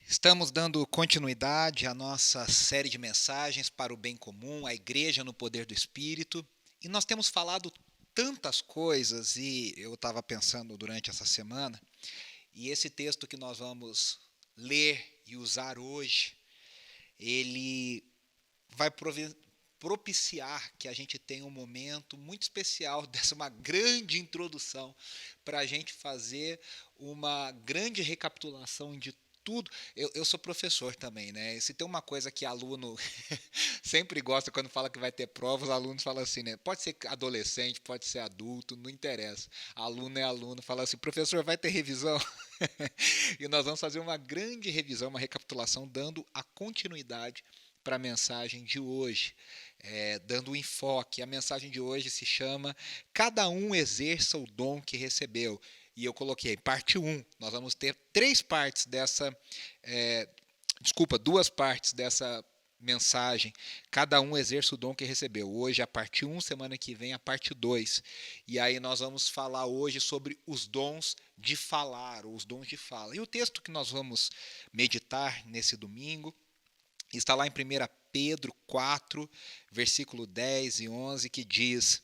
Estamos dando continuidade à nossa série de mensagens para o bem comum, a igreja no poder do Espírito. E nós temos falado tantas coisas, e eu estava pensando durante essa semana, e esse texto que nós vamos ler e usar hoje, ele vai propiciar que a gente tenha um momento muito especial dessa uma grande introdução para a gente fazer uma grande recapitulação de tudo. Eu sou professor também, né? E se tem uma coisa que aluno sempre gosta quando fala que vai ter prova, os alunos falam assim, né? Pode ser adolescente, pode ser adulto, não interessa. Aluno é aluno, fala assim, professor, vai ter revisão? E nós vamos fazer uma grande revisão, uma recapitulação, dando a continuidade para a mensagem de hoje, dando o enfoque. A mensagem de hoje se chama Cada um exerça o dom que recebeu. E eu coloquei parte 1. Nós vamos ter duas partes dessa mensagem. Cada um exerce o dom que recebeu. Hoje a parte 1, semana que vem a parte 2. E aí nós vamos falar hoje sobre os dons de falar, ou os dons de fala. E o texto que nós vamos meditar nesse domingo está lá em 1 Pedro 4, versículo 10 e 11, que diz: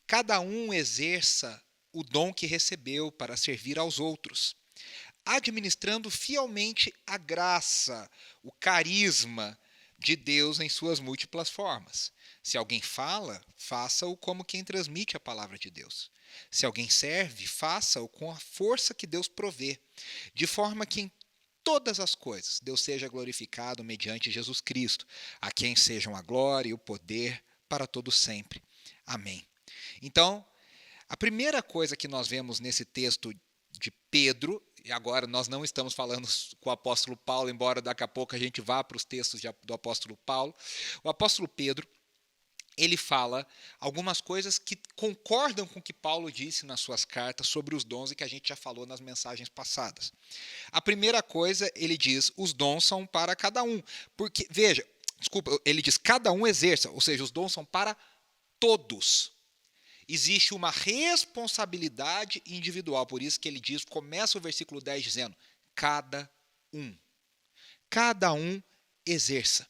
Cada um exerça o dom que recebeu para servir aos outros, administrando fielmente a graça, o carisma de Deus em suas múltiplas formas. Se alguém fala, faça-o como quem transmite a palavra de Deus. Se alguém serve, faça-o com a força que Deus provê, de forma que em todas as coisas Deus seja glorificado mediante Jesus Cristo, a quem sejam a glória e o poder para todo sempre. Amém. Então, a primeira coisa que nós vemos nesse texto de Pedro, e agora nós não estamos falando com o apóstolo Paulo, embora daqui a pouco a gente vá para os textos do apóstolo Paulo, o apóstolo Pedro, ele fala algumas coisas que concordam com o que Paulo disse nas suas cartas sobre os dons e que a gente já falou nas mensagens passadas. A primeira coisa, ele diz, os dons são para cada um. Porque, veja, ele diz, cada um exerça, ou seja, os dons são para todos. Existe uma responsabilidade individual, por isso que ele diz, começa o versículo 10 dizendo, cada um. Cada um exerça.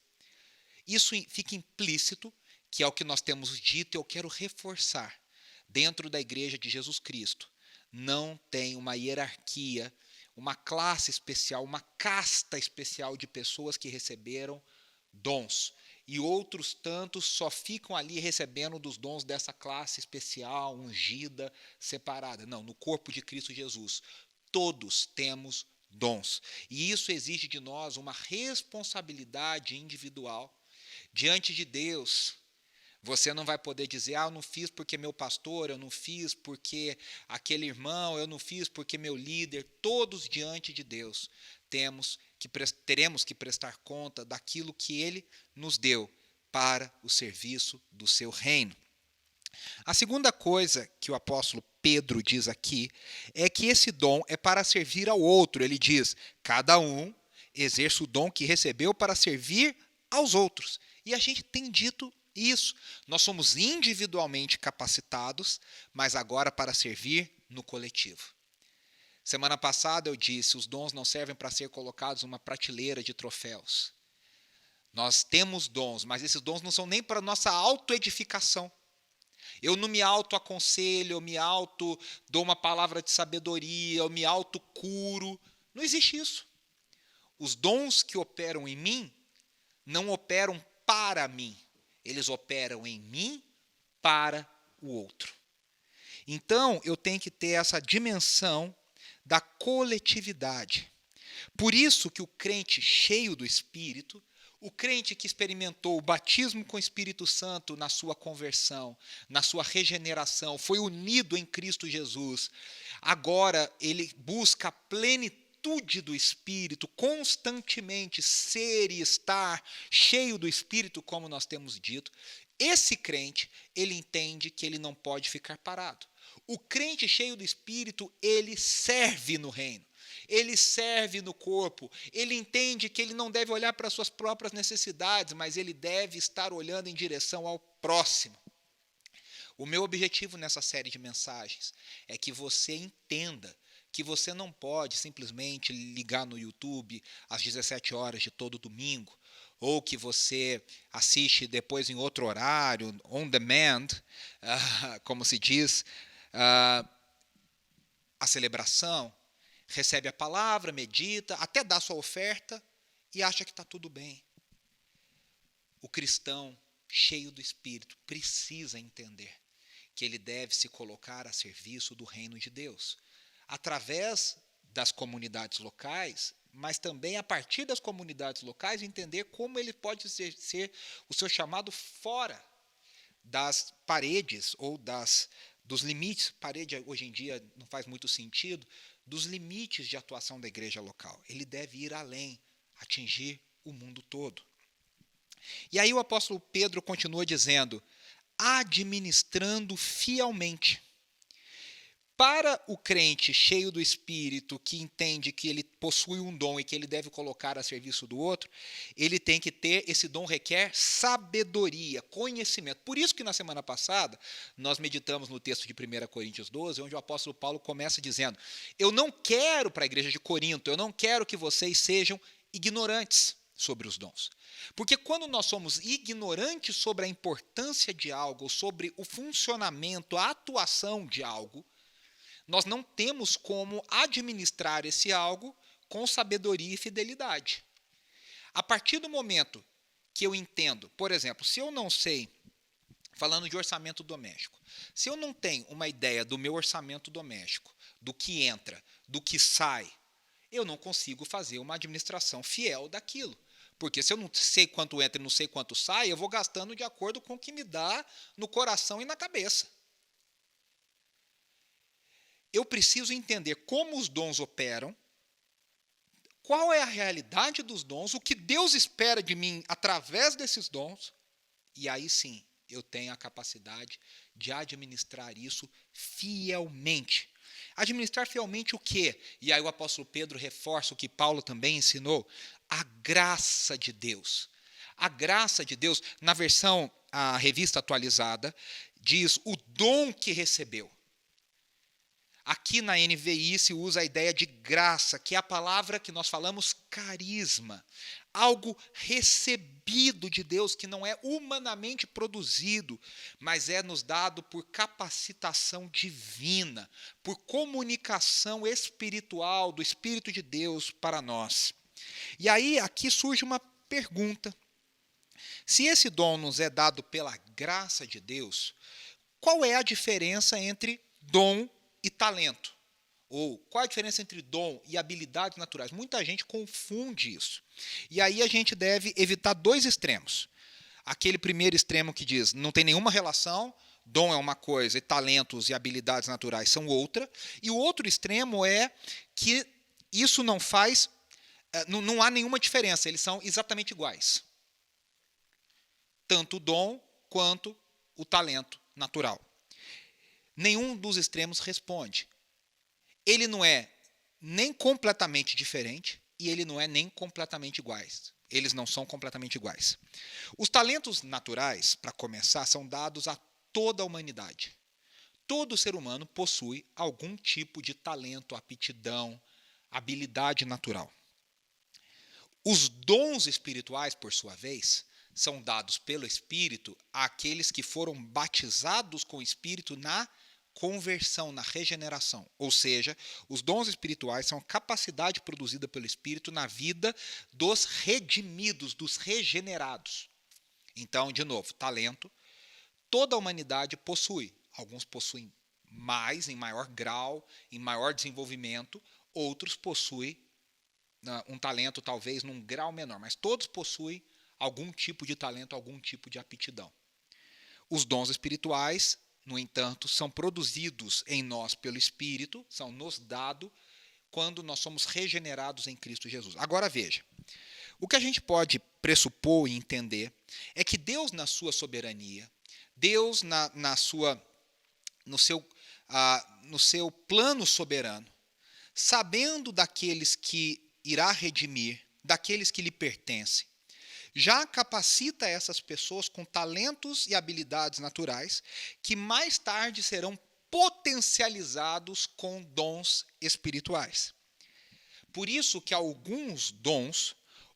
Isso fica implícito, que é o que nós temos dito, e eu quero reforçar. Dentro da igreja de Jesus Cristo, não tem uma hierarquia, uma classe especial, uma casta especial de pessoas que receberam dons. E outros tantos só ficam ali recebendo dos dons dessa classe especial, ungida, separada. Não, no corpo de Cristo Jesus, todos temos dons. E isso exige de nós uma responsabilidade individual diante de Deus. Você não vai poder dizer, eu não fiz porque meu pastor, eu não fiz porque aquele irmão, eu não fiz porque meu líder. Todos diante de Deus teremos que prestar conta daquilo que Ele nos deu para o serviço do seu reino. A segunda coisa que o apóstolo Pedro diz aqui é que esse dom é para servir ao outro. Ele diz, cada um exerce o dom que recebeu para servir aos outros. E a gente tem dito isso. Nós somos individualmente capacitados, mas agora para servir no coletivo. Semana passada eu disse, os dons não servem para ser colocados numa prateleira de troféus. Nós temos dons, mas esses dons não são nem para nossa autoedificação. Eu não me autoaconselho, eu me dou uma palavra de sabedoria, eu me autocuro. Não existe isso. Os dons que operam em mim não operam para mim. Eles operam em mim para o outro. Então, eu tenho que ter essa dimensão da coletividade. Por isso que o crente cheio do Espírito, o crente que experimentou o batismo com o Espírito Santo na sua conversão, na sua regeneração, foi unido em Cristo Jesus, agora ele busca a plenitude do Espírito, constantemente ser e estar cheio do Espírito, como nós temos dito. Esse crente, ele entende que ele não pode ficar parado. O crente cheio do Espírito, ele serve no reino. Ele serve no corpo, ele entende que ele não deve olhar para suas próprias necessidades, mas ele deve estar olhando em direção ao próximo. O meu objetivo nessa série de mensagens é que você entenda que você não pode simplesmente ligar no YouTube às 17 horas de todo domingo, ou que você assiste depois em outro horário, on demand, como se diz, a celebração, recebe a palavra, medita, até dá sua oferta e acha que está tudo bem. O cristão, cheio do Espírito, precisa entender que ele deve se colocar a serviço do reino de Deus, através das comunidades locais, mas também a partir das comunidades locais entender como ele pode exercer o seu chamado fora das paredes ou dos limites. Parede hoje em dia não faz muito sentido, dos limites de atuação da igreja local. Ele deve ir além, atingir o mundo todo. E aí o apóstolo Pedro continua dizendo, administrando fielmente. Para o crente cheio do Espírito, que entende que ele possui um dom e que ele deve colocar a serviço do outro, ele tem que ter, esse dom requer sabedoria, conhecimento. Por isso que na semana passada, nós meditamos no texto de 1 Coríntios 12, onde o apóstolo Paulo começa dizendo, eu não quero para a igreja de Corinto, eu não quero que vocês sejam ignorantes sobre os dons. Porque quando nós somos ignorantes sobre a importância de algo, sobre o funcionamento, a atuação de algo, nós não temos como administrar esse algo com sabedoria e fidelidade. A partir do momento que eu entendo, por exemplo, se eu não sei, falando de orçamento doméstico, se eu não tenho uma ideia do meu orçamento doméstico, do que entra, do que sai, eu não consigo fazer uma administração fiel daquilo. Porque se eu não sei quanto entra e não sei quanto sai, eu vou gastando de acordo com o que me dá no coração e na cabeça. Eu preciso entender como os dons operam, qual é a realidade dos dons, o que Deus espera de mim através desses dons, e aí sim eu tenho a capacidade de administrar isso fielmente. Administrar fielmente o quê? E aí o apóstolo Pedro reforça o que Paulo também ensinou, a graça de Deus. A graça de Deus, na versão, a revista atualizada, diz o dom que recebeu. Aqui na NVI se usa a ideia de graça, que é a palavra que nós falamos carisma. Algo recebido de Deus, que não é humanamente produzido, mas é nos dado por capacitação divina, por comunicação espiritual do Espírito de Deus para nós. E aí aqui surge uma pergunta. Se esse dom nos é dado pela graça de Deus, qual é a diferença entre dom e talento? Ou qual a diferença entre dom e habilidades naturais? Muita gente confunde isso. E aí a gente deve evitar dois extremos. Aquele primeiro extremo que diz não tem nenhuma relação, dom é uma coisa e talentos e habilidades naturais são outra. E o outro extremo é que isso não faz, não há nenhuma diferença, eles são exatamente iguais. Tanto o dom quanto o talento natural. Nenhum dos extremos responde. Ele não é nem completamente diferente e ele não é nem completamente iguais. Eles não são completamente iguais. Os talentos naturais, para começar, são dados a toda a humanidade. Todo ser humano possui algum tipo de talento, aptidão, habilidade natural. Os dons espirituais, por sua vez, são dados pelo Espírito àqueles que foram batizados com o Espírito na conversão, na regeneração. Ou seja, os dons espirituais são a capacidade produzida pelo Espírito na vida dos redimidos, dos regenerados. Então, de novo, talento, toda a humanidade possui. Alguns possuem mais, em maior grau, em maior desenvolvimento, outros possuem um talento talvez num grau menor, mas todos possuem algum tipo de talento, algum tipo de aptidão. Os dons espirituais, no entanto, são produzidos em nós pelo Espírito, são nos dados quando nós somos regenerados em Cristo Jesus. Agora veja, o que a gente pode pressupor e entender é que Deus, na sua soberania, Deus no seu plano soberano, sabendo daqueles que irá redimir, daqueles que lhe pertencem, já capacita essas pessoas com talentos e habilidades naturais que mais tarde serão potencializados com dons espirituais. Por isso que alguns dons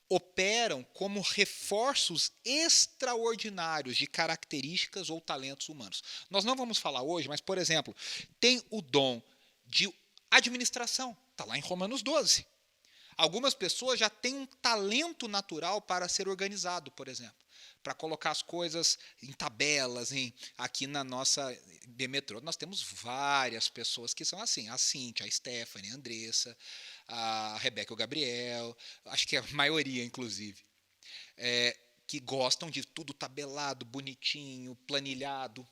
operam como reforços extraordinários de características ou talentos humanos. Nós não vamos falar hoje, mas, por exemplo, tem o dom de administração, está lá em Romanos 12. Algumas pessoas já têm um talento natural para ser organizado, por exemplo, para colocar as coisas em tabelas. Aqui na nossa Bmetrô, nós temos várias pessoas que são assim, a Cíntia, a Stephanie, a Andressa, a Rebeca e o Gabriel, acho que a maioria, inclusive, que gostam de tudo tabelado, bonitinho, planilhado.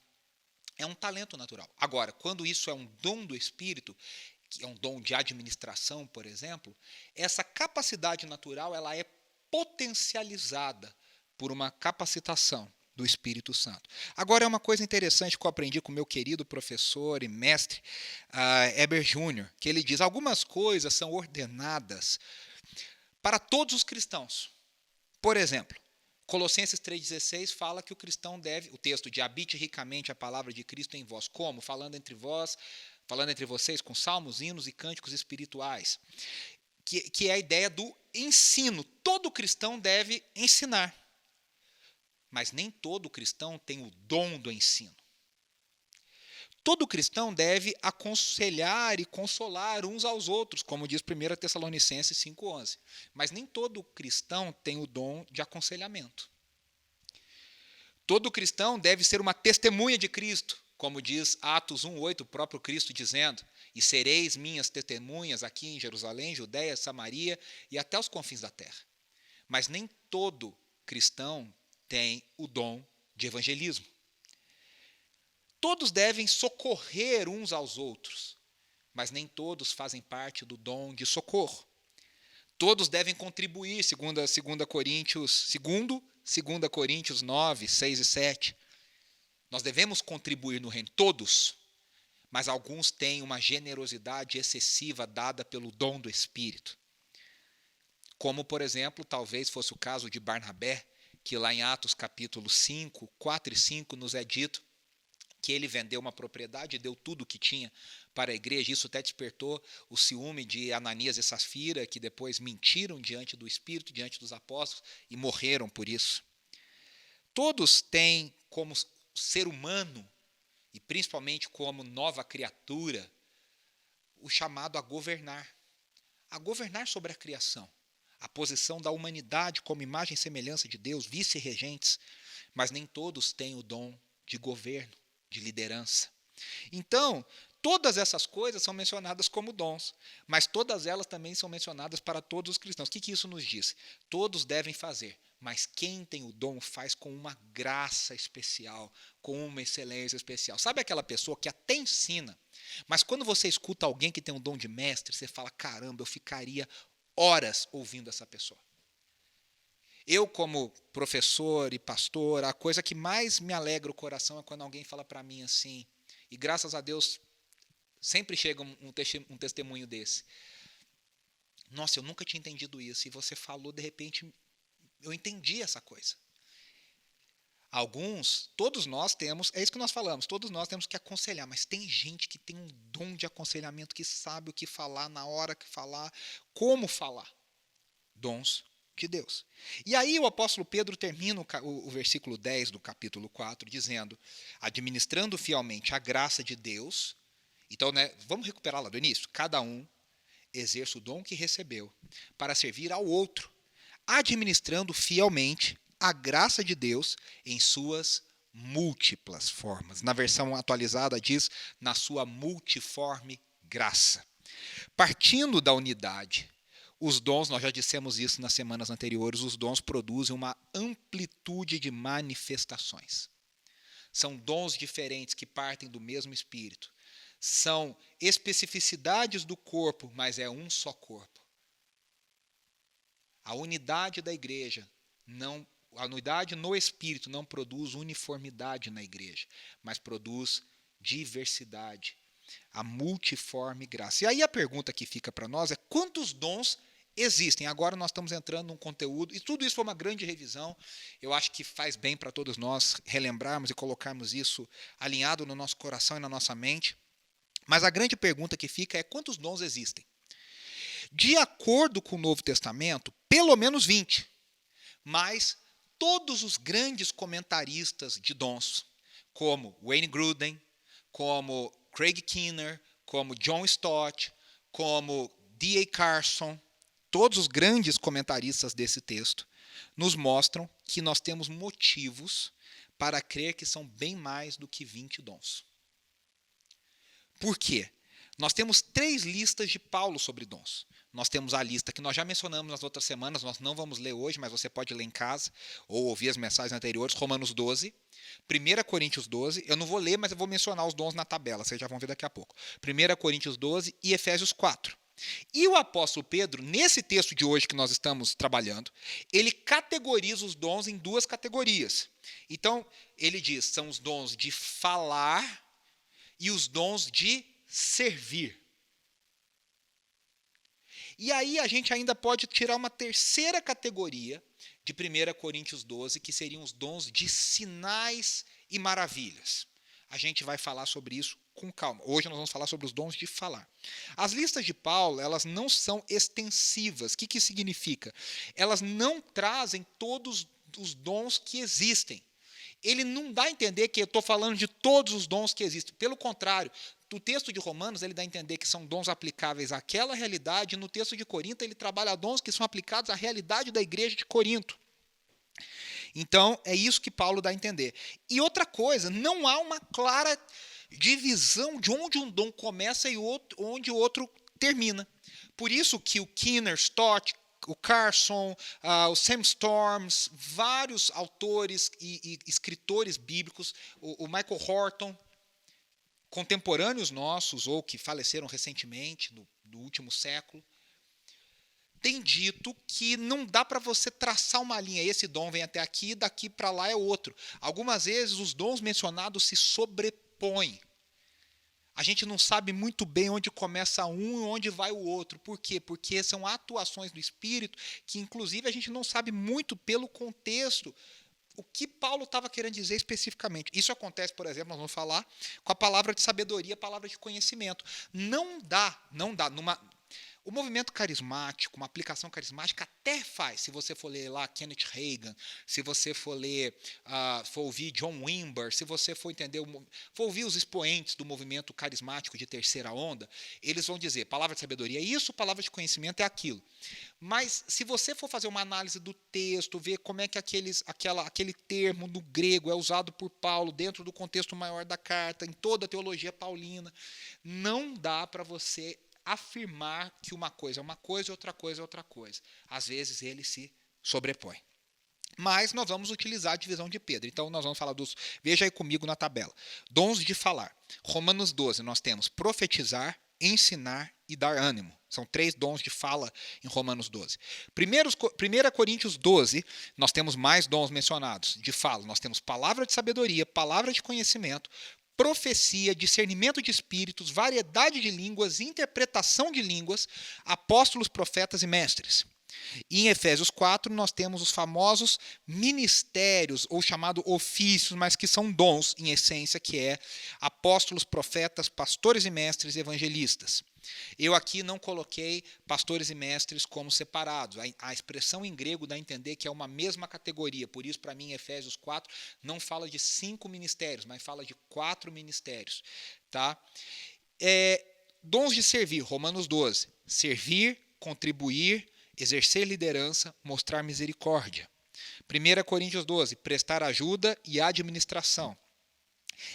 É um talento natural. Agora, quando isso é um dom do Espírito, que é um dom de administração, por exemplo, essa capacidade natural ela é potencializada por uma capacitação do Espírito Santo. Agora, é uma coisa interessante que eu aprendi com o meu querido professor e mestre, Heber Júnior, que ele diz: algumas coisas são ordenadas para todos os cristãos. Por exemplo, Colossenses 3,16 fala que o cristão deve, o texto de habite ricamente a palavra de Cristo em vós. Como? Falando entre vocês com salmos, hinos e cânticos espirituais. Que é a ideia do ensino. Todo cristão deve ensinar. Mas nem todo cristão tem o dom do ensino. Todo cristão deve aconselhar e consolar uns aos outros, como diz 1 Tessalonicenses 5,11. Mas nem todo cristão tem o dom de aconselhamento. Todo cristão deve ser uma testemunha de Cristo, como diz Atos 1,8, o próprio Cristo dizendo: e sereis minhas testemunhas aqui em Jerusalém, Judeia, Samaria e até os confins da terra. Mas nem todo cristão tem o dom de evangelismo. Todos devem socorrer uns aos outros, mas nem todos fazem parte do dom de socorro. Todos devem contribuir, segundo 2 Coríntios 9, 6 e 7. Nós devemos contribuir no reino, todos, mas alguns têm uma generosidade excessiva dada pelo dom do Espírito. Como, por exemplo, talvez fosse o caso de Barnabé, que lá em Atos capítulo 5, 4 e 5 nos é dito que ele vendeu uma propriedade e deu tudo o que tinha para a igreja. Isso até despertou o ciúme de Ananias e Safira, que depois mentiram diante do Espírito, diante dos apóstolos, e morreram por isso. Todos têm como ser humano, e principalmente como nova criatura, o chamado a governar sobre a criação. A posição da humanidade como imagem e semelhança de Deus, vice-regentes, mas nem todos têm o dom de governo, de liderança. Então, todas essas coisas são mencionadas como dons, mas todas elas também são mencionadas para todos os cristãos. O que isso nos diz? Todos devem fazer, mas quem tem o dom faz com uma graça especial, com uma excelência especial. Sabe aquela pessoa que até ensina, mas quando você escuta alguém que tem um dom de mestre, você fala: caramba, eu ficaria horas ouvindo essa pessoa. Eu, como professor e pastor, a coisa que mais me alegra o coração é quando alguém fala para mim assim, e graças a Deus sempre chega um testemunho desse: nossa, eu nunca tinha entendido isso, e você falou, de repente, eu entendi essa coisa. Todos nós temos, é isso que nós falamos, todos nós temos que aconselhar, mas tem gente que tem um dom de aconselhamento, que sabe o que falar, na hora que falar, como falar. Dons de Deus. E aí o apóstolo Pedro termina o versículo 10 do capítulo 4 dizendo: administrando fielmente a graça de Deus. Então, vamos recuperar lá do início. Cada um exerce o dom que recebeu para servir ao outro, administrando fielmente a graça de Deus em suas múltiplas formas. Na versão atualizada diz: na sua multiforme graça. Partindo da unidade, os dons, nós já dissemos isso nas semanas anteriores, os dons produzem uma amplitude de manifestações. São dons diferentes que partem do mesmo Espírito. São especificidades do corpo, mas é um só corpo. A unidade da igreja, a unidade no Espírito não produz uniformidade na igreja, mas produz diversidade, a multiforme graça. E aí a pergunta que fica para nós é: quantos dons existem? Agora nós estamos entrando num conteúdo, e tudo isso foi uma grande revisão. Eu acho que faz bem para todos nós relembrarmos e colocarmos isso alinhado no nosso coração e na nossa mente. Mas a grande pergunta que fica é quantos dons existem? De acordo com o Novo Testamento, pelo menos 20. Mas todos os grandes comentaristas de dons, como Wayne Grudem, como Craig Keener, como John Stott, como D.A. Carson, todos os grandes comentaristas desse texto, nos mostram que nós temos motivos para crer que são bem mais do que 20 dons. Por quê? Nós temos 3 listas de Paulo sobre dons. Nós temos a lista que nós já mencionamos nas outras semanas, nós não vamos ler hoje, mas você pode ler em casa ou ouvir as mensagens anteriores, Romanos 12, 1 Coríntios 12, eu não vou ler, mas eu vou mencionar os dons na tabela, vocês já vão ver daqui a pouco. 1 Coríntios 12 e Efésios 4. E o apóstolo Pedro, nesse texto de hoje que nós estamos trabalhando, ele categoriza os dons em 2 categorias. Então, ele diz, são os dons de falar e os dons de servir. E aí a gente ainda pode tirar uma terceira categoria de 1 Coríntios 12, que seriam os dons de sinais e maravilhas. A gente vai falar sobre isso com calma. Hoje nós vamos falar sobre os dons de falar. As listas de Paulo, elas não são extensivas. O que isso significa? Elas não trazem todos os dons que existem. Ele não dá a entender que eu estou falando de todos os dons que existem. Pelo contrário, no texto de Romanos, ele dá a entender que são dons aplicáveis àquela realidade. No texto de Corinto, ele trabalha dons que são aplicados à realidade da igreja de Corinto. Então, é isso que Paulo dá a entender. E outra coisa, não há uma clara divisão de onde um dom começa e onde o outro termina. Por isso que o Keener, Stott, o Carson, o Sam Storms, vários autores e escritores bíblicos, o Michael Horton, contemporâneos nossos ou que faleceram recentemente, no último século, tem dito que não dá para você traçar uma linha. Esse dom vem até aqui, daqui para lá é outro. Algumas vezes os dons mencionados se sobrepõem. A gente não sabe muito bem onde começa um e onde vai o outro. Por quê? Porque são atuações do Espírito que, inclusive, a gente não sabe muito pelo contexto o que Paulo estava querendo dizer especificamente. Isso acontece, por exemplo, nós vamos falar com a palavra de sabedoria, a palavra de conhecimento. Não dá. O movimento carismático, uma aplicação carismática até faz, se você for ler lá Kenneth Hagin, se você for ler, for ouvir John Wimber, se você for ouvir os expoentes do movimento carismático de terceira onda, eles vão dizer, palavra de sabedoria é isso, palavra de conhecimento é aquilo. Mas se você for fazer uma análise do texto, ver como é que aquele termo no grego é usado por Paulo dentro do contexto maior da carta, em toda a teologia paulina, não dá para você afirmar que uma coisa é uma coisa e outra coisa é outra coisa. Às vezes ele se sobrepõe. Mas nós vamos utilizar a divisão de Pedro. Então nós vamos falar dos... Veja aí comigo na tabela. Dons de falar. Romanos 12, nós temos profetizar, ensinar e dar ânimo. São 3 dons de fala em Romanos 12. 1 Coríntios 12, nós temos mais dons mencionados de fala. Nós temos palavra de sabedoria, palavra de conhecimento, profecia, discernimento de espíritos, variedade de línguas, interpretação de línguas, apóstolos, profetas e mestres. E em Efésios 4 nós temos os famosos ministérios, ou chamado ofícios, mas que são dons em essência, que é apóstolos, profetas, pastores e mestres, evangelistas. Eu aqui não coloquei pastores e mestres como separados. A expressão em grego dá a entender que é uma mesma categoria. Por isso, para mim, Efésios 4 não fala de 5 ministérios, mas fala de 4 ministérios. Tá? Dons de servir, Romanos 12. Servir, contribuir, exercer liderança, mostrar misericórdia. 1 Coríntios 12. Prestar ajuda e administração.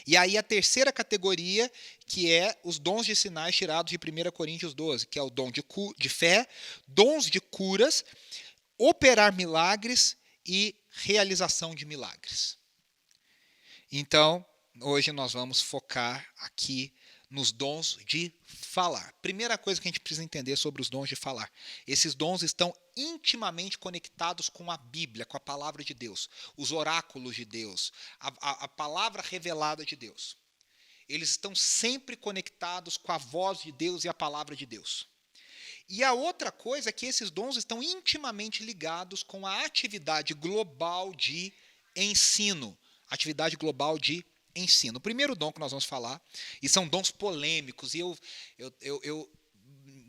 E aí a terceira categoria, que é os dons de sinais tirados de 1 Coríntios 12, que é o dom de fé, dons de curas, operar milagres e realização de milagres. Então, hoje nós vamos focar aqui nos dons de falar. Primeira coisa que a gente precisa entender sobre os dons de falar. Esses dons estão intimamente conectados com a Bíblia, com a palavra de Deus, os oráculos de Deus, a palavra revelada de Deus. Eles estão sempre conectados com a voz de Deus e a palavra de Deus. E a outra coisa é que esses dons estão intimamente ligados com a atividade global de ensino, atividade global de ensino. O primeiro dom que nós vamos falar, e são dons polêmicos, e eu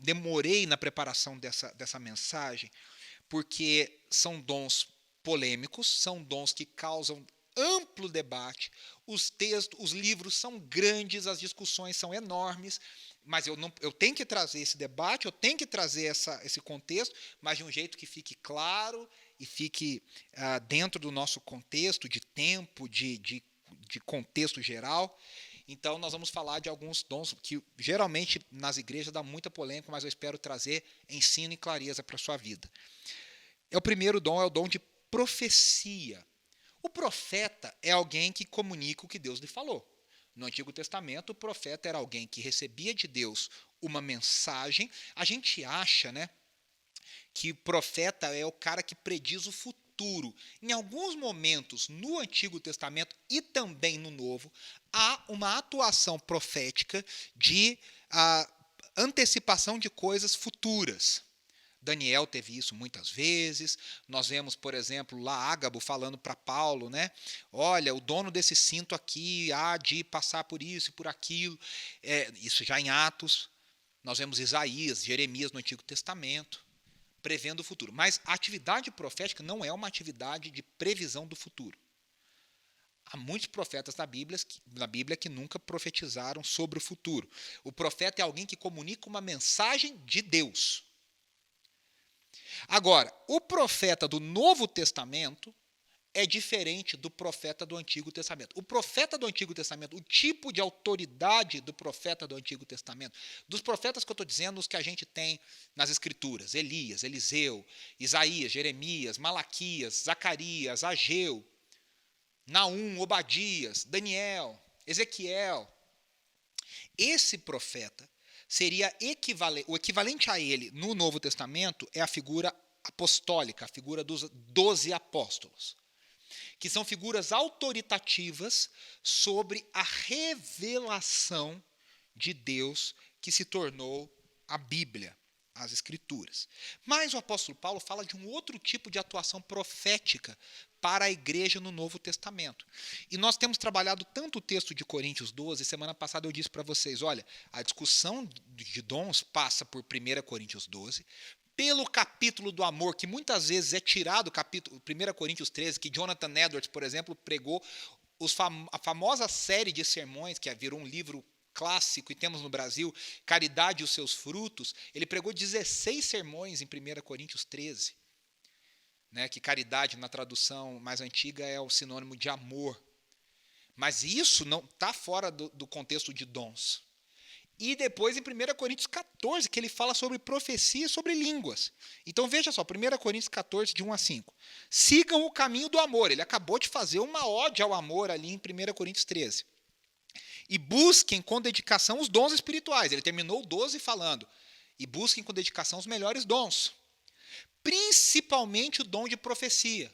demorei na preparação dessa mensagem, porque são dons polêmicos, são dons que causam amplo debate, os textos, os livros são grandes, as discussões são enormes, mas eu tenho que trazer esse debate, eu tenho que trazer esse contexto, mas de um jeito que fique claro e fique dentro do nosso contexto de tempo, de contexto geral. Então, nós vamos falar de alguns dons que geralmente nas igrejas dá muita polêmica, mas eu espero trazer ensino e clareza para a sua vida. O primeiro dom é o dom de profecia. O profeta é alguém que comunica o que Deus lhe falou. No Antigo Testamento, o profeta era alguém que recebia de Deus uma mensagem. A gente acha, né, que o profeta é o cara que prediz o futuro. Em alguns momentos, no Antigo Testamento e também no Novo, há uma atuação profética de antecipação de coisas futuras. Daniel teve isso muitas vezes. Nós vemos, por exemplo, lá Ágabo falando para Paulo, né? Olha, o dono desse cinto aqui há de passar por isso e por aquilo. Isso já em Atos. Nós vemos Isaías, Jeremias no Antigo Testamento, prevendo o futuro. Mas a atividade profética não é uma atividade de previsão do futuro. Há muitos profetas na Bíblia que nunca profetizaram sobre o futuro. O profeta é alguém que comunica uma mensagem de Deus. Agora, o profeta do Novo Testamento é diferente do profeta do Antigo Testamento. O profeta do Antigo Testamento, o tipo de autoridade do profeta do Antigo Testamento, dos profetas que eu estou dizendo, os que a gente tem nas Escrituras, Elias, Eliseu, Isaías, Jeremias, Malaquias, Zacarias, Ageu, Naum, Obadias, Daniel, Ezequiel. Esse profeta seria o equivalente a ele no Novo Testamento é a figura apostólica, a figura dos 12 apóstolos, que são figuras autoritativas sobre a revelação de Deus que se tornou a Bíblia, as Escrituras. Mas o apóstolo Paulo fala de um outro tipo de atuação profética para a igreja no Novo Testamento. E nós temos trabalhado tanto o texto de Coríntios 12, semana passada eu disse para vocês, olha, a discussão de dons passa por 1 Coríntios 12, pelo capítulo do amor, que muitas vezes é tirado do capítulo 1 Coríntios 13, que Jonathan Edwards, por exemplo, pregou a famosa série de sermões, que virou um livro clássico, e temos no Brasil, Caridade e os seus frutos. Ele pregou 16 sermões em 1 Coríntios 13, né, que caridade, na tradução mais antiga, é o sinônimo de amor. Mas isso não está fora do contexto de dons. E depois em 1 Coríntios 14, que ele fala sobre profecia e sobre línguas. Então veja só, 1 Coríntios 14, de 1 a 5. Sigam o caminho do amor. Ele acabou de fazer uma ode ao amor ali em 1 Coríntios 13. E busquem com dedicação os dons espirituais. Ele terminou o 12 falando. E busquem com dedicação os melhores dons. Principalmente o dom de profecia.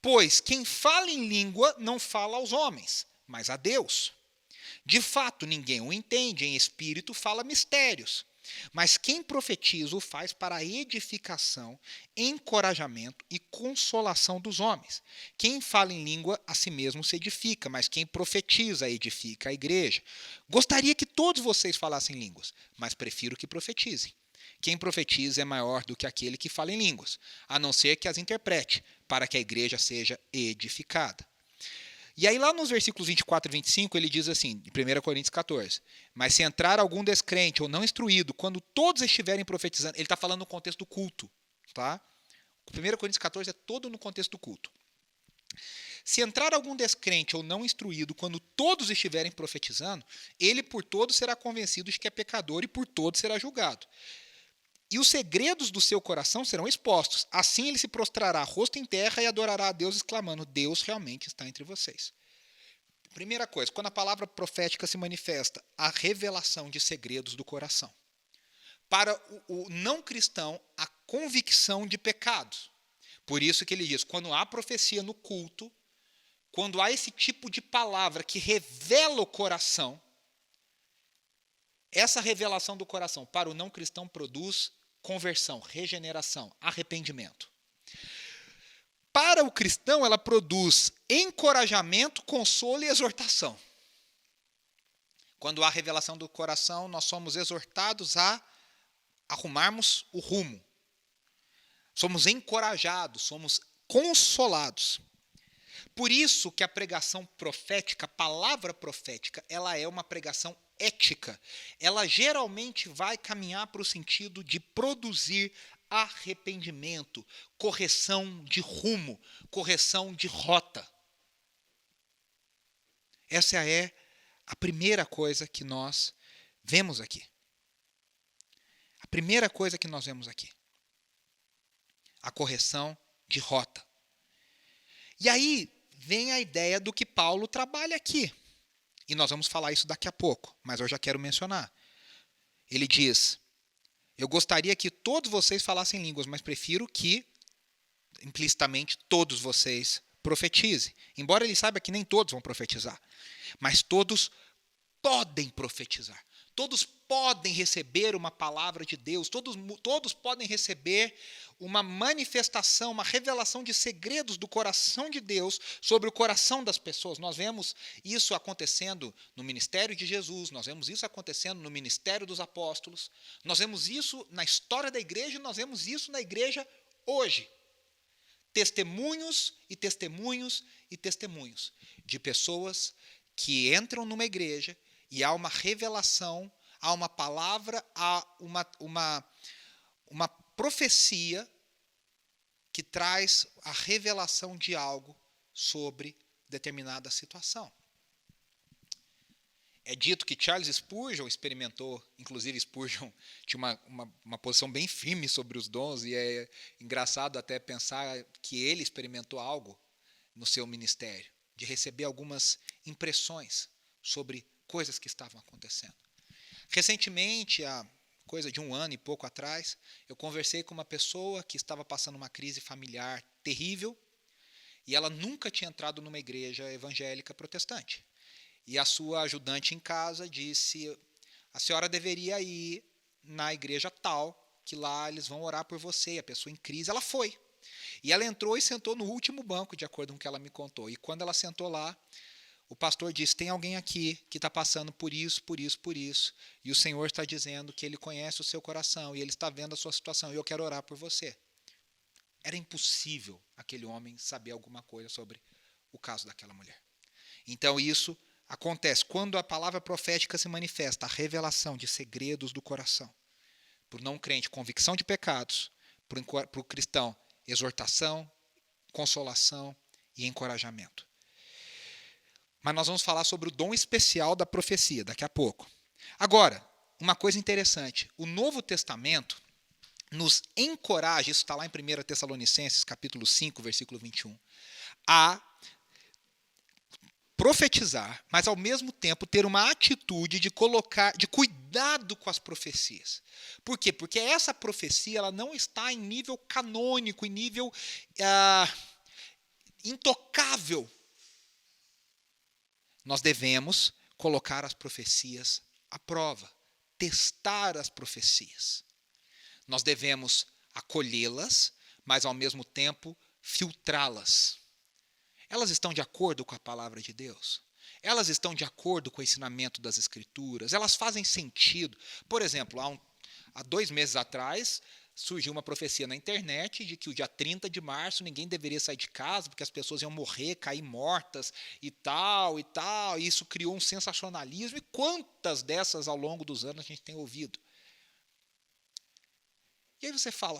Pois quem fala em língua não fala aos homens, mas a Deus. De fato, ninguém o entende, em espírito fala mistérios. Mas quem profetiza o faz para a edificação, encorajamento e consolação dos homens. Quem fala em língua, a si mesmo se edifica, mas quem profetiza, edifica a igreja. Gostaria que todos vocês falassem línguas, mas prefiro que profetizem. Quem profetiza é maior do que aquele que fala em línguas, a não ser que as interprete, para que a igreja seja edificada. E aí lá nos versículos 24 e 25, ele diz assim, em 1 Coríntios 14, mas se entrar algum descrente ou não instruído, quando todos estiverem profetizando, ele está falando no contexto do culto. Tá? 1 Coríntios 14 é todo no contexto do culto. Se entrar algum descrente ou não instruído, quando todos estiverem profetizando, ele por todos será convencido de que é pecador e por todos será julgado. E os segredos do seu coração serão expostos. Assim ele se prostrará rosto em terra e adorará a Deus, exclamando, Deus realmente está entre vocês. Primeira coisa, quando a palavra profética se manifesta, a revelação de segredos do coração. Para o não cristão, a convicção de pecados. Por isso que ele diz, quando há profecia no culto, quando há esse tipo de palavra que revela o coração, essa revelação do coração para o não cristão produz conversão, regeneração, arrependimento. Para o cristão, ela produz encorajamento, consolo e exortação. Quando há revelação do coração, nós somos exortados a arrumarmos o rumo. Somos encorajados, somos consolados. Por isso que a pregação profética, a palavra profética, ela é uma pregação ética. Ela geralmente vai caminhar para o sentido de produzir arrependimento, correção de rumo, correção de rota. Essa é a primeira coisa que nós vemos aqui. A primeira coisa que nós vemos aqui. A correção de rota. E aí vem a ideia do que Paulo trabalha aqui. E nós vamos falar isso daqui a pouco, mas eu já quero mencionar. Ele diz: eu gostaria que todos vocês falassem línguas, mas prefiro que, implicitamente, todos vocês profetizem. Embora ele saiba que nem todos vão profetizar. Mas todos podem profetizar. Todos podem receber uma palavra de Deus. Todos podem receber uma manifestação, uma revelação de segredos do coração de Deus sobre o coração das pessoas. Nós vemos isso acontecendo no ministério de Jesus, nós vemos isso acontecendo no ministério dos apóstolos, nós vemos isso na história da igreja e nós vemos isso na igreja hoje. Testemunhos e testemunhos e testemunhos de pessoas que entram numa igreja e há uma revelação, há uma palavra, há uma profecia que traz a revelação de algo sobre determinada situação. É dito que Charles Spurgeon experimentou, inclusive Spurgeon tinha uma posição bem firme sobre os dons, e é engraçado até pensar que ele experimentou algo no seu ministério, de receber algumas impressões sobre coisas que estavam acontecendo. Recentemente, há coisa de 1 ano e pouco atrás, eu conversei com uma pessoa que estava passando uma crise familiar terrível e ela nunca tinha entrado numa igreja evangélica protestante. E a sua ajudante em casa disse: a senhora deveria ir na igreja tal, que lá eles vão orar por você. E a pessoa em crise, ela foi. E ela entrou e sentou no último banco, de acordo com o que ela me contou. E quando ela sentou lá, o pastor disse: tem alguém aqui que está passando por isso, por isso, por isso. E o Senhor está dizendo que Ele conhece o seu coração e Ele está vendo a sua situação e eu quero orar por você. Era impossível aquele homem saber alguma coisa sobre o caso daquela mulher. Então isso acontece quando a palavra profética se manifesta, a revelação de segredos do coração. Para o não crente, convicção de pecados. Para o cristão, exortação, consolação e encorajamento. Mas nós vamos falar sobre o dom especial da profecia daqui a pouco. Agora, uma coisa interessante. O Novo Testamento nos encoraja, isso está lá em 1 Tessalonicenses, capítulo 5, versículo 21, a profetizar, mas ao mesmo tempo ter uma atitude de cuidado com as profecias. Por quê? Porque essa profecia ela não está em nível canônico, em nível intocável. Nós devemos colocar as profecias à prova, testar as profecias. Nós devemos acolhê-las, mas ao mesmo tempo filtrá-las. Elas estão de acordo com a palavra de Deus? Elas estão de acordo com o ensinamento das Escrituras? Elas fazem sentido? Por exemplo, há 2 meses atrás, surgiu uma profecia na internet de que o dia 30 de março ninguém deveria sair de casa porque as pessoas iam morrer, cair mortas e tal, e tal. E isso criou um sensacionalismo. E quantas dessas ao longo dos anos a gente tem ouvido? E aí você fala,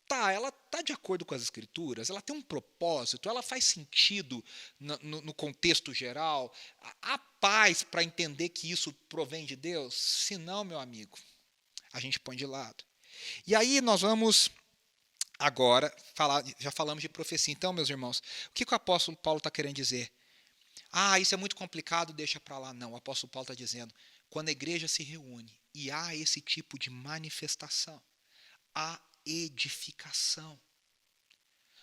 tá, ela está de acordo com as Escrituras, ela tem um propósito, ela faz sentido no contexto geral, há paz para entender que isso provém de Deus? Se não, meu amigo, a gente põe de lado. E aí nós vamos agora falar, já falamos de profecia. Então, meus irmãos, o que o apóstolo Paulo está querendo dizer? Isso é muito complicado, deixa para lá. Não, o apóstolo Paulo está dizendo, quando a igreja se reúne e há esse tipo de manifestação, há edificação.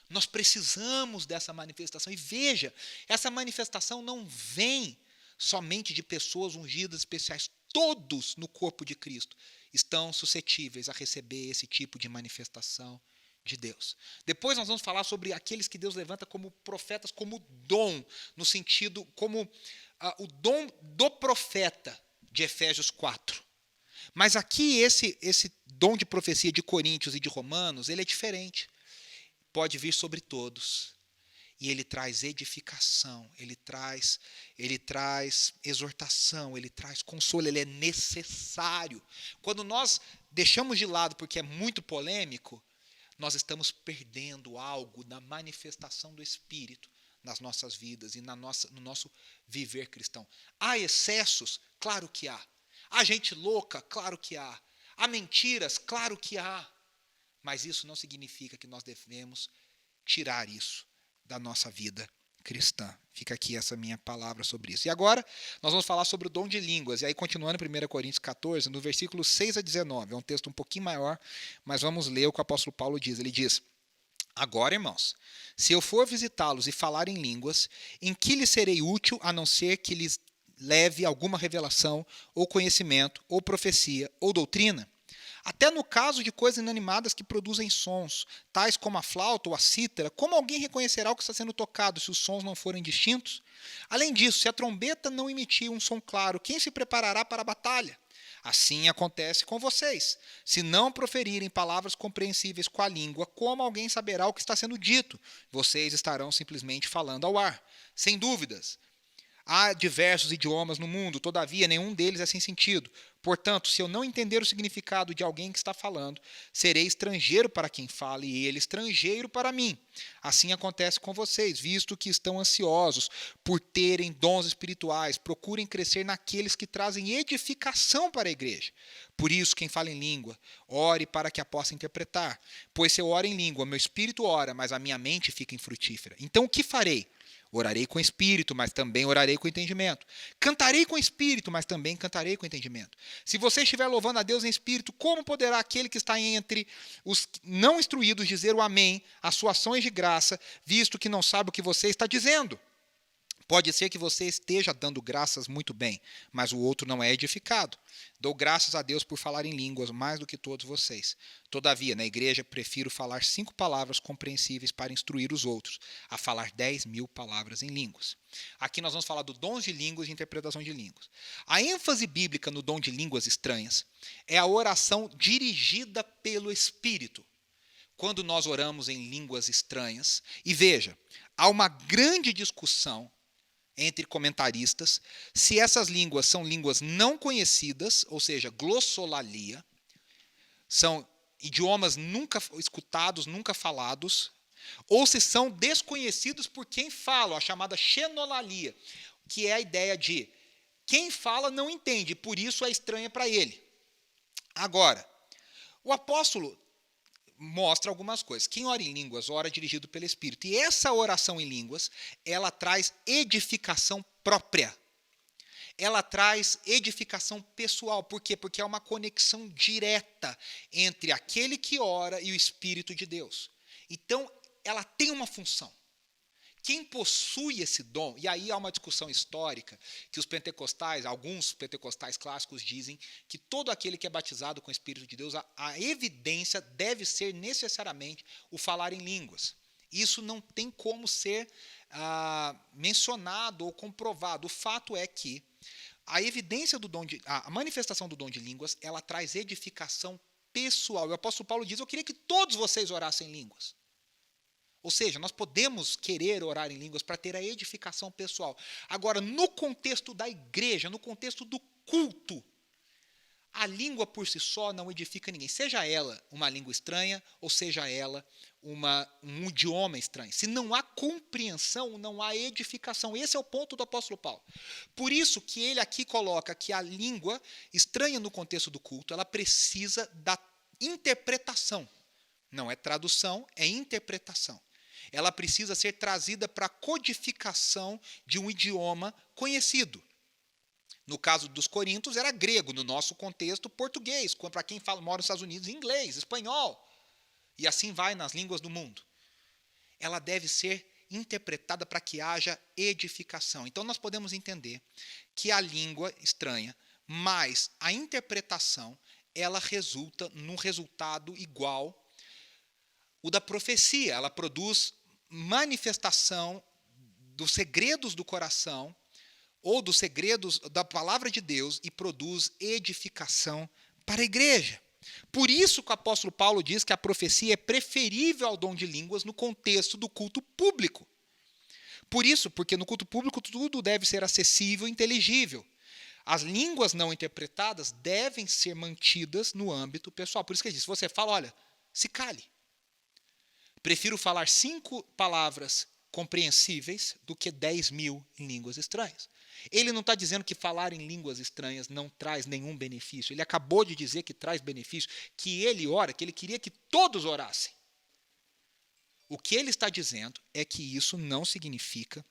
Nós precisamos dessa manifestação. E veja, essa manifestação não vem somente de pessoas ungidas especiais. Todos no corpo de Cristo estão suscetíveis a receber esse tipo de manifestação de Deus. Depois nós vamos falar sobre aqueles que Deus levanta como profetas, como dom, no sentido, como o dom do profeta de Efésios 4. Mas aqui esse dom de profecia de Coríntios e de Romanos, ele é diferente. Pode vir sobre todos. E ele traz edificação, ele traz exortação, ele traz consolo, ele é necessário. Quando nós deixamos de lado porque é muito polêmico, nós estamos perdendo algo da manifestação do Espírito nas nossas vidas e no nosso viver cristão. Há excessos? Claro que há. Há gente louca? Claro que há. Há mentiras? Claro que há. Mas isso não significa que nós devemos tirar isso da nossa vida cristã. Fica aqui essa minha palavra sobre isso. E agora, nós vamos falar sobre o dom de línguas. E aí, continuando em 1 Coríntios 14, no versículo 6 a 19. É um texto um pouquinho maior, mas vamos ler o que o apóstolo Paulo diz. Ele diz: agora, irmãos, se eu for visitá-los e falar em línguas, em que lhes serei útil a não ser que lhes leve alguma revelação, ou conhecimento, ou profecia, ou doutrina? Até no caso de coisas inanimadas que produzem sons, tais como a flauta ou a cítara, como alguém reconhecerá o que está sendo tocado se os sons não forem distintos? Além disso, se a trombeta não emitir um som claro, quem se preparará para a batalha? Assim acontece com vocês. Se não proferirem palavras compreensíveis com a língua, como alguém saberá o que está sendo dito? Vocês estarão simplesmente falando ao ar. Sem dúvidas, há diversos idiomas no mundo, todavia nenhum deles é sem sentido. Portanto, se eu não entender o significado de alguém que está falando, serei estrangeiro para quem fala e ele estrangeiro para mim. Assim acontece com vocês, visto que estão ansiosos por terem dons espirituais, procurem crescer naqueles que trazem edificação para a igreja. Por isso, quem fala em língua, ore para que a possa interpretar. Pois se eu oro em língua, meu espírito ora, mas a minha mente fica infrutífera. Então o que farei? Orarei com espírito, mas também orarei com entendimento. Cantarei com espírito, mas também cantarei com entendimento. Se você estiver louvando a Deus em espírito, como poderá aquele que está entre os não instruídos dizer o amém às suas ações de graça, visto que não sabe o que você está dizendo? Pode ser que você esteja dando graças muito bem, mas o outro não é edificado. Dou graças a Deus por falar em línguas mais do que todos vocês. Todavia, na igreja, prefiro falar 5 palavras compreensíveis para instruir os outros, a falar 10.000 palavras em línguas. Aqui nós vamos falar do dom de línguas e interpretação de línguas. A ênfase bíblica no dom de línguas estranhas é a oração dirigida pelo Espírito, quando nós oramos em línguas estranhas. E veja, há uma grande discussão entre comentaristas se essas línguas são línguas não conhecidas, ou seja, glossolalia, são idiomas nunca escutados, nunca falados, ou se são desconhecidos por quem fala, a chamada xenolalia, que é a ideia de quem fala não entende, por isso é estranha para ele. Agora, o apóstolo mostra algumas coisas. Quem ora em línguas, ora dirigido pelo Espírito. E essa oração em línguas, ela traz edificação própria. Ela traz edificação pessoal. Por quê? Porque é uma conexão direta entre aquele que ora e o Espírito de Deus. Então, ela tem uma função. Quem possui esse dom, e aí há uma discussão histórica, que os pentecostais, alguns pentecostais clássicos dizem que todo aquele que é batizado com o Espírito de Deus, a evidência deve ser necessariamente o falar em línguas. Isso não tem como ser mencionado ou comprovado. O fato é que a evidência do dom a manifestação do dom de línguas, ela traz edificação pessoal. E o apóstolo Paulo diz: eu queria que todos vocês orassem em línguas. Ou seja, nós podemos querer orar em línguas para ter a edificação pessoal. Agora, no contexto da igreja, no contexto do culto, a língua por si só não edifica ninguém. Seja ela uma língua estranha ou seja ela um idioma estranho. Se não há compreensão, não há edificação. Esse é o ponto do apóstolo Paulo. Por isso que ele aqui coloca que a língua estranha no contexto do culto, ela precisa da interpretação. Não é tradução, é interpretação. Ela precisa ser trazida para a codificação de um idioma conhecido. No caso dos coríntios, era grego. No nosso contexto, português. Para quem mora nos Estados Unidos, inglês, espanhol. E assim vai nas línguas do mundo. Ela deve ser interpretada para que haja edificação. Então, nós podemos entender que a língua estranha, mais a interpretação, ela resulta num resultado igual. O da profecia, ela produz manifestação dos segredos do coração ou dos segredos da palavra de Deus e produz edificação para a igreja. Por isso que o apóstolo Paulo diz que a profecia é preferível ao dom de línguas no contexto do culto público. Por isso, porque no culto público tudo deve ser acessível e inteligível. As línguas não interpretadas devem ser mantidas no âmbito pessoal. Por isso que ele diz, se você fala, olha, se cale. Prefiro falar 5 palavras compreensíveis do que 10.000 em línguas estranhas. Ele não está dizendo que falar em línguas estranhas não traz nenhum benefício. Ele acabou de dizer que traz benefício, que ele ora, que ele queria que todos orassem. O que ele está dizendo é que isso não significa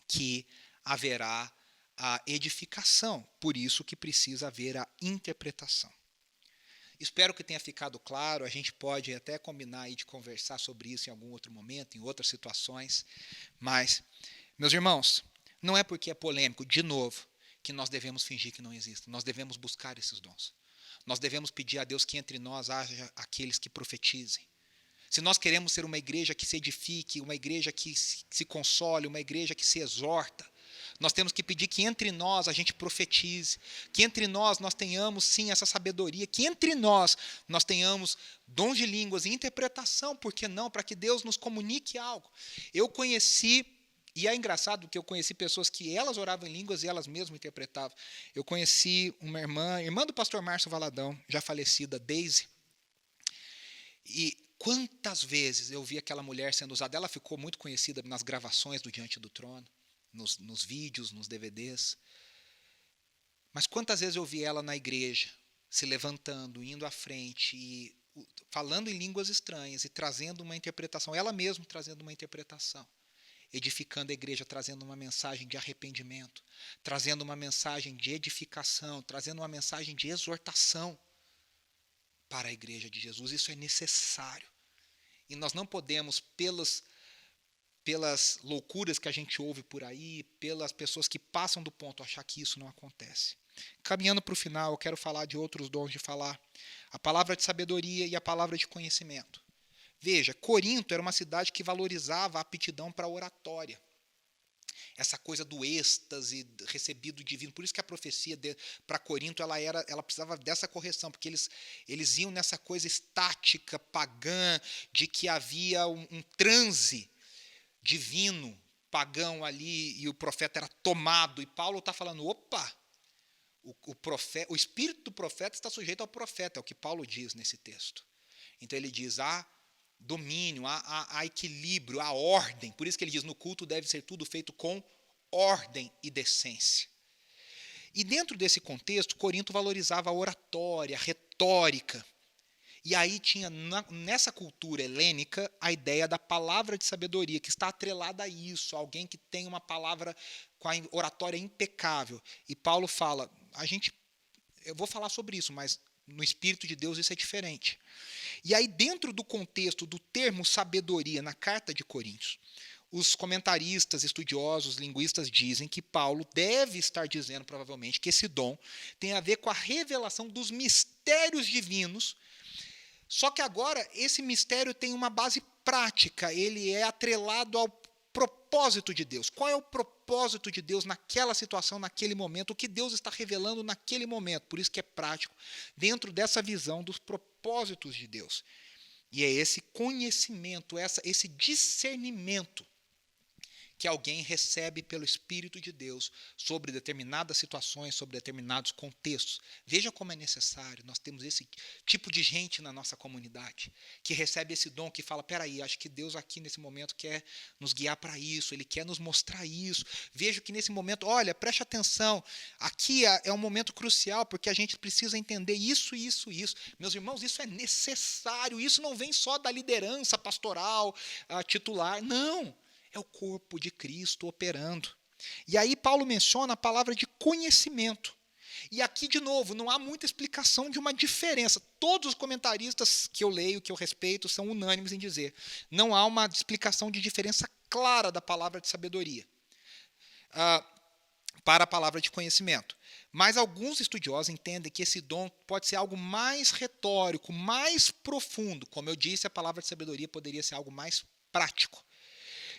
que haverá a edificação. Por isso que precisa haver a interpretação. Espero que tenha ficado claro. A gente pode até combinar aí de conversar sobre isso em algum outro momento, em outras situações. Mas, meus irmãos, não é porque é polêmico, de novo, que nós devemos fingir que não existe. Nós devemos buscar esses dons. Nós devemos pedir a Deus que entre nós haja aqueles que profetizem. Se nós queremos ser uma igreja que se edifique, uma igreja que se console, uma igreja que se exorta, nós temos que pedir que entre nós a gente profetize, que entre nós tenhamos sim essa sabedoria, que entre nós tenhamos dons de línguas e interpretação, por que não? Para que Deus nos comunique algo. Eu conheci, e é engraçado que eu conheci pessoas que elas oravam em línguas e elas mesmas interpretavam. Eu conheci uma irmã do pastor Márcio Valadão, já falecida, Daisy, e quantas vezes eu vi aquela mulher sendo usada. Ela ficou muito conhecida nas gravações do Diante do Trono, nos vídeos, nos DVDs. Mas quantas vezes eu vi ela na igreja, se levantando, indo à frente, e falando em línguas estranhas e trazendo uma interpretação, ela mesma trazendo uma interpretação, edificando a igreja, trazendo uma mensagem de arrependimento, trazendo uma mensagem de edificação, trazendo uma mensagem de exortação para a igreja de Jesus. Isso é necessário. E nós não podemos, pelas loucuras que a gente ouve por aí, pelas pessoas que passam do ponto, achar que isso não acontece. Caminhando para o final, eu quero falar de outros dons de falar. A palavra de sabedoria e a palavra de conhecimento. Veja, Corinto era uma cidade que valorizava a aptidão para a oratória. Essa coisa do êxtase recebido divino. Por isso que a profecia para Corinto ela precisava dessa correção, porque eles iam nessa coisa estática, pagã, de que havia um transe divino, pagão ali, e o profeta era tomado. E Paulo está falando, opa, o espírito do profeta está sujeito ao profeta, é o que Paulo diz nesse texto. Então ele diz, há domínio, há equilíbrio, há ordem. Por isso que ele diz, no culto deve ser tudo feito com ordem e decência. E dentro desse contexto, Corinto valorizava a oratória, a retórica. E aí tinha, nessa cultura helênica, a ideia da palavra de sabedoria, que está atrelada a isso, alguém que tem uma palavra com a oratória impecável. E Paulo fala, eu vou falar sobre isso, mas no Espírito de Deus isso é diferente. E aí, dentro do contexto do termo sabedoria na carta de Coríntios, os comentaristas, estudiosos, linguistas dizem que Paulo deve estar dizendo, provavelmente, que esse dom tem a ver com a revelação dos mistérios divinos. Só que agora esse mistério tem uma base prática, ele é atrelado ao propósito de Deus. Qual é o propósito de Deus naquela situação, naquele momento? O que Deus está revelando naquele momento? Por isso que é prático, dentro dessa visão dos propósitos de Deus. E é esse conhecimento, esse discernimento que alguém recebe pelo Espírito de Deus sobre determinadas situações, sobre determinados contextos. Veja como é necessário. Nós temos esse tipo de gente na nossa comunidade, que recebe esse dom, que fala, peraí, acho que Deus aqui nesse momento quer nos guiar para isso, Ele quer nos mostrar isso. Vejo que nesse momento, olha, preste atenção, aqui é um momento crucial, porque a gente precisa entender isso, isso, isso. Meus irmãos, isso é necessário, isso não vem só da liderança pastoral, titular, não. É o corpo de Cristo operando. E aí Paulo menciona a palavra de conhecimento. E aqui, de novo, não há muita explicação de uma diferença. Todos os comentaristas que eu leio, que eu respeito, são unânimes em dizer, não há uma explicação de diferença clara da palavra de sabedoria para a palavra de conhecimento. Mas alguns estudiosos entendem que esse dom pode ser algo mais retórico, mais profundo. Como eu disse, a palavra de sabedoria poderia ser algo mais prático.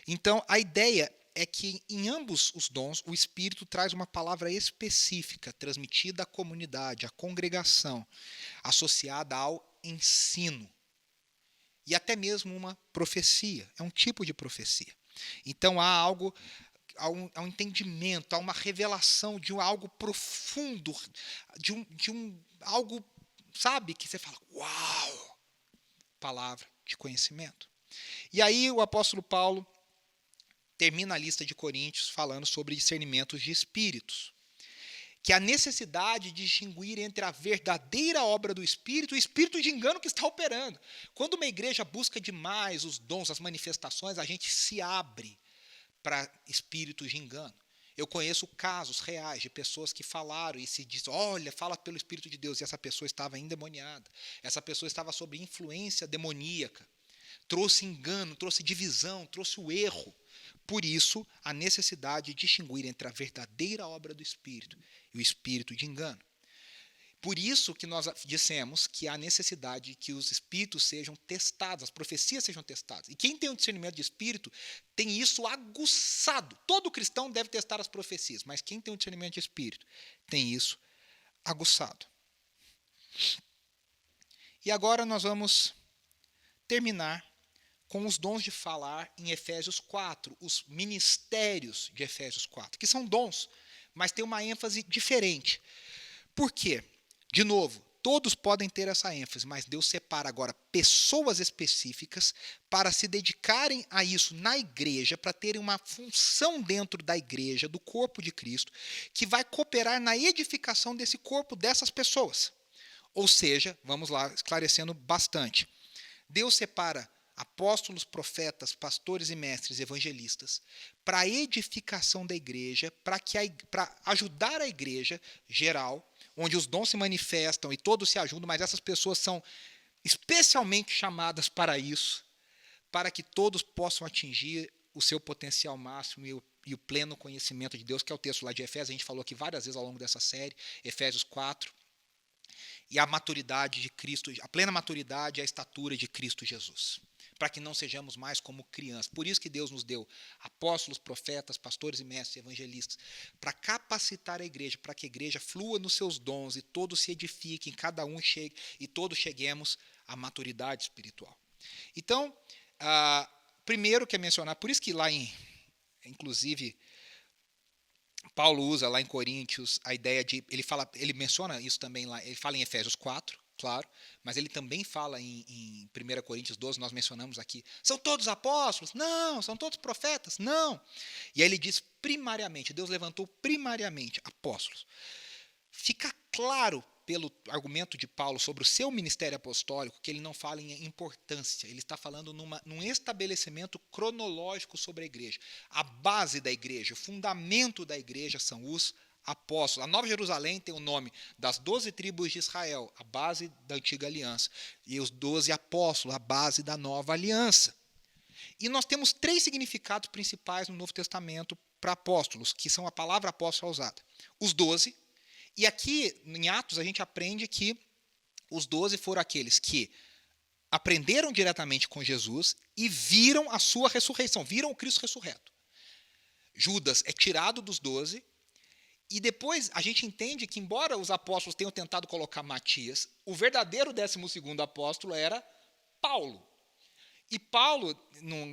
Então, a ideia é que em ambos os dons, o Espírito traz uma palavra específica, transmitida à comunidade, à congregação, associada ao ensino. E até mesmo uma profecia, é um tipo de profecia. Então, há algo, há um entendimento, há uma revelação de algo profundo, algo, sabe, que você fala, uau! Palavra de conhecimento. E aí o apóstolo Paulo termina a lista de Coríntios falando sobre discernimentos de espíritos, que a necessidade de distinguir entre a verdadeira obra do Espírito e o espírito de engano que está operando. Quando uma igreja busca demais os dons, as manifestações, a gente se abre para espíritos de engano. Eu conheço casos reais de pessoas que falaram e se diz, olha, fala pelo Espírito de Deus, e essa pessoa estava endemoniada, essa pessoa estava sob influência demoníaca, trouxe engano, trouxe divisão, trouxe o erro. Por isso, a necessidade de distinguir entre a verdadeira obra do Espírito e o espírito de engano. Por isso que nós dissemos que há necessidade de que os espíritos sejam testados, as profecias sejam testadas. E quem tem o discernimento de espírito tem isso aguçado. Todo cristão deve testar as profecias, mas quem tem o discernimento de espírito tem isso aguçado. E agora nós vamos terminar com os dons de falar em Efésios 4, os ministérios de Efésios 4, que são dons, mas tem uma ênfase diferente. Por quê? De novo, todos podem ter essa ênfase, mas Deus separa agora pessoas específicas para se dedicarem a isso na igreja, para terem uma função dentro da igreja, do corpo de Cristo, que vai cooperar na edificação desse corpo, dessas pessoas. Ou seja, vamos lá, esclarecendo bastante. Deus separa apóstolos, profetas, pastores e mestres evangelistas para a edificação da igreja, para ajudar a igreja geral, onde os dons se manifestam e todos se ajudam, mas essas pessoas são especialmente chamadas para isso, para que todos possam atingir o seu potencial máximo e o pleno conhecimento de Deus, que é o texto lá de Efésios, a gente falou aqui várias vezes ao longo dessa série, Efésios 4, e a maturidade de Cristo, a plena maturidade e a estatura de Cristo Jesus, para que não sejamos mais como crianças. Por isso que Deus nos deu apóstolos, profetas, pastores e mestres, evangelistas, para capacitar a igreja, para que a igreja flua nos seus dons e todos se edifiquem, cada um chegue e todos cheguemos à maturidade espiritual. Então, primeiro que é mencionar, por isso que lá inclusive, Paulo usa lá em Coríntios a ideia de, ele menciona isso também lá, ele fala em Efésios 4, claro, mas ele também fala em 1 Coríntios 12, nós mencionamos aqui, são todos apóstolos? Não. São todos profetas? Não. E aí ele diz primariamente, Deus levantou primariamente apóstolos. Fica claro pelo argumento de Paulo sobre o seu ministério apostólico que ele não fala em importância, ele está falando num estabelecimento cronológico sobre a igreja. A base da igreja, o fundamento da igreja são os apóstolos. A Nova Jerusalém tem o nome das 12 tribos de Israel, a base da antiga aliança, e os 12 apóstolos, a base da nova aliança. E nós temos 3 significados principais no Novo Testamento para apóstolos, que são a palavra apóstolo usada. Os 12, e aqui em Atos a gente aprende que os 12 foram aqueles que aprenderam diretamente com Jesus e viram a sua ressurreição, viram o Cristo ressurreto. Judas é tirado dos 12, e depois a gente entende que, embora os apóstolos tenham tentado colocar Matias, o verdadeiro 12º apóstolo era Paulo. E Paulo,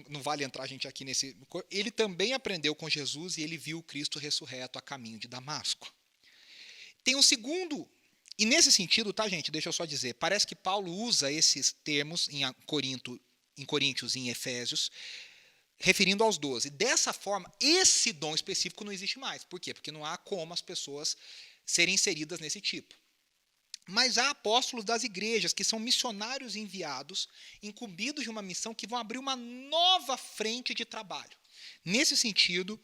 não vale entrar a gente aqui nesse, ele também aprendeu com Jesus e ele viu o Cristo ressurreto a caminho de Damasco. Tem um segundo, e nesse sentido, tá, gente, deixa eu só dizer, parece que Paulo usa esses termos em Coríntios e em Efésios, referindo aos 12. Dessa forma, esse dom específico não existe mais. Por quê? Porque não há como as pessoas serem inseridas nesse tipo. Mas há apóstolos das igrejas, que são missionários enviados, incumbidos de uma missão, que vão abrir uma nova frente de trabalho. Nesse sentido,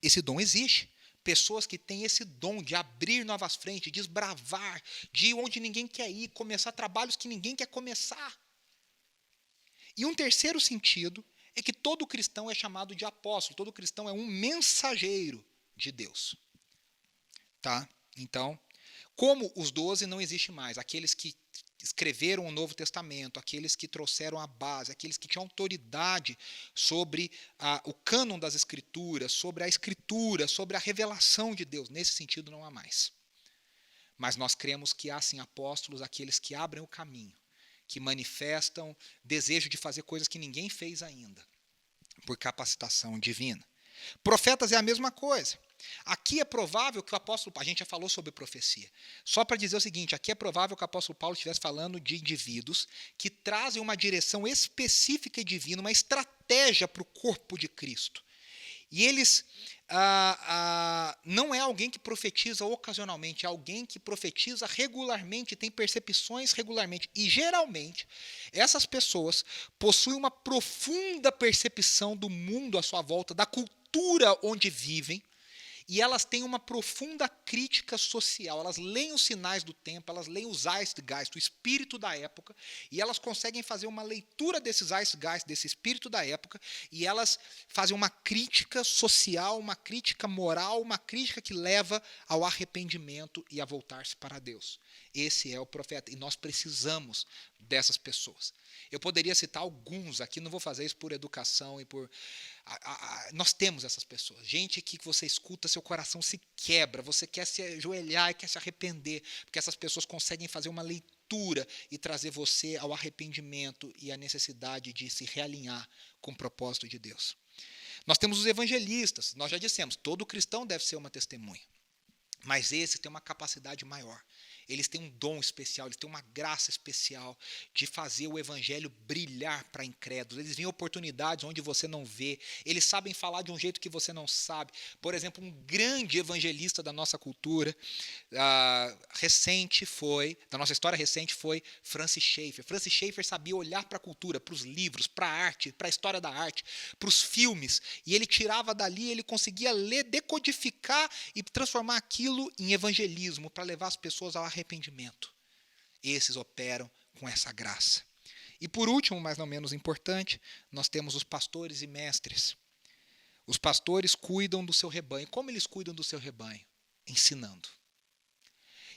esse dom existe. Pessoas que têm esse dom de abrir novas frentes, de desbravar, de ir onde ninguém quer ir, começar trabalhos que ninguém quer começar. E um terceiro sentido é que todo cristão é chamado de apóstolo, todo cristão é um mensageiro de Deus. Tá? Então, como os 12 não existe mais, aqueles que escreveram o Novo Testamento, aqueles que trouxeram a base, aqueles que tinham autoridade sobre o cânon das Escrituras, sobre a Escritura, sobre a revelação de Deus, nesse sentido não há mais. Mas nós cremos que há sim apóstolos, aqueles que abrem o caminho, que manifestam desejo de fazer coisas que ninguém fez ainda, por capacitação divina. Profetas é a mesma coisa. Aqui é provável que o apóstolo, a gente já falou sobre profecia, só para dizer o seguinte, aqui é provável que o apóstolo Paulo estivesse falando de indivíduos que trazem uma direção específica e divina, uma estratégia para o corpo de Cristo. E eles não é alguém que profetiza ocasionalmente, é alguém que profetiza regularmente, tem percepções regularmente. E, geralmente, essas pessoas possuem uma profunda percepção do mundo à sua volta, da cultura onde vivem, e elas têm uma profunda crítica social. Elas leem os sinais do tempo, elas leem os Zeitgeist, o espírito da época, e elas conseguem fazer uma leitura desses Zeitgeist, desse espírito da época, e elas fazem uma crítica social, uma crítica moral, uma crítica que leva ao arrependimento e a voltar-se para Deus. Esse é o profeta, e nós precisamos dessas pessoas. Eu poderia citar alguns aqui, não vou fazer isso por educação e por... nós temos essas pessoas, gente que você escuta, seu coração se quebra, você quer se ajoelhar e quer se arrepender, porque essas pessoas conseguem fazer uma leitura e trazer você ao arrependimento e à necessidade de se realinhar com o propósito de Deus. Nós temos os evangelistas, nós já dissemos, todo cristão deve ser uma testemunha, mas esses têm uma capacidade maior. Eles têm um dom especial, eles têm uma graça especial de fazer o evangelho brilhar para incrédulos. Eles veem oportunidades onde você não vê. Eles sabem falar de um jeito que você não sabe. Por exemplo, um grande evangelista da nossa cultura da nossa história recente foi Francis Schaeffer. Francis Schaeffer sabia olhar para a cultura, para os livros, para a arte, para a história da arte, para os filmes. E ele tirava dali, ele conseguia ler, decodificar e transformar aquilo em evangelismo, para levar as pessoas ao arrependimento. Esses operam com essa graça. E por último, mas não menos importante, nós temos os pastores e mestres. Os pastores cuidam do seu rebanho. Como eles cuidam do seu rebanho? Ensinando.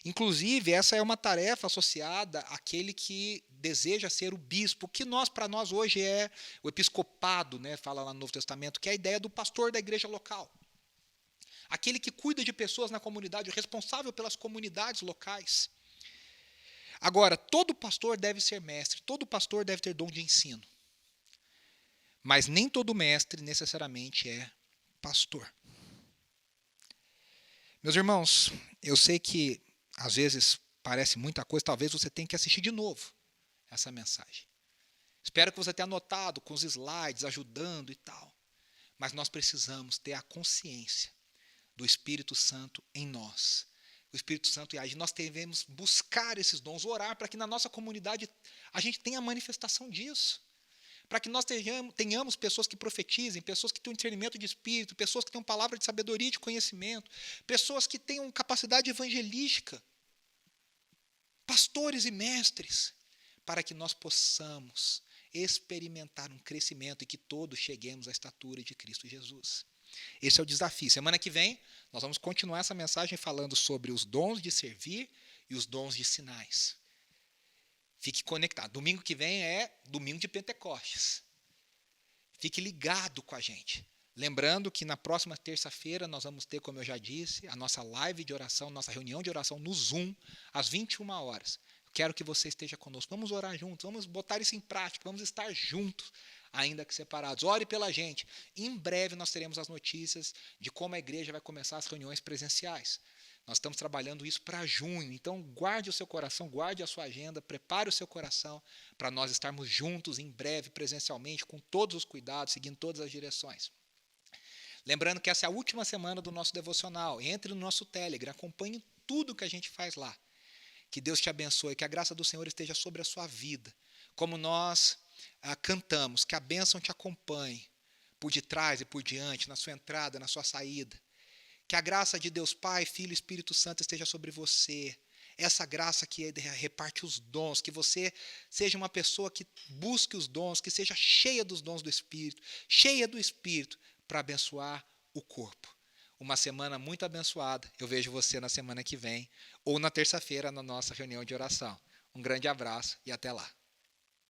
Inclusive, essa é uma tarefa associada àquele que deseja ser o bispo, que para nós hoje é o episcopado, né, fala lá no Novo Testamento, que é a ideia do pastor da igreja local. Aquele que cuida de pessoas na comunidade, o responsável pelas comunidades locais. Agora, todo pastor deve ser mestre, todo pastor deve ter dom de ensino. Mas nem todo mestre necessariamente é pastor. Meus irmãos, eu sei que às vezes parece muita coisa, talvez você tenha que assistir de novo essa mensagem. Espero que você tenha anotado com os slides, ajudando e tal. Mas nós precisamos ter a consciência do Espírito Santo em nós. O Espírito Santo age. Nós devemos buscar esses dons, orar para que na nossa comunidade a gente tenha a manifestação disso. Para que nós tenhamos pessoas que profetizem, pessoas que tenham discernimento de espírito, pessoas que tenham palavra de sabedoria e de conhecimento, pessoas que tenham capacidade evangelística, pastores e mestres, para que nós possamos experimentar um crescimento e que todos cheguemos à estatura de Cristo Jesus. Esse é o desafio. Semana que vem, nós vamos continuar essa mensagem falando sobre os dons de servir e os dons de sinais. Fique conectado. Domingo que vem é domingo de Pentecostes. Fique ligado com a gente. Lembrando que na próxima terça-feira nós vamos ter, como eu já disse, a nossa live de oração, nossa reunião de oração no Zoom, às 21 horas. Eu quero que você esteja conosco. Vamos orar juntos, vamos botar isso em prática, vamos estar juntos, ainda que separados. Ore pela gente. Em breve nós teremos as notícias de como a igreja vai começar as reuniões presenciais. Nós estamos trabalhando isso para junho, então guarde o seu coração, guarde a sua agenda, prepare o seu coração para nós estarmos juntos em breve, presencialmente, com todos os cuidados, seguindo todas as direções. Lembrando que essa é a última semana do nosso devocional. Entre no nosso Telegram, acompanhe tudo que a gente faz lá. Que Deus te abençoe, que a graça do Senhor esteja sobre a sua vida. Como nós cantamos, que a bênção te acompanhe por detrás e por diante, na sua entrada, na sua saída. Que a graça de Deus Pai, Filho e Espírito Santo esteja sobre você. Essa graça que reparte os dons, que você seja uma pessoa que busque os dons, que seja cheia dos dons do Espírito, cheia do Espírito, para abençoar o corpo. uma semana muito abençoada. Eu vejo você na semana que vem ou na terça-feira na nossa reunião de oração. Um grande abraço e até lá.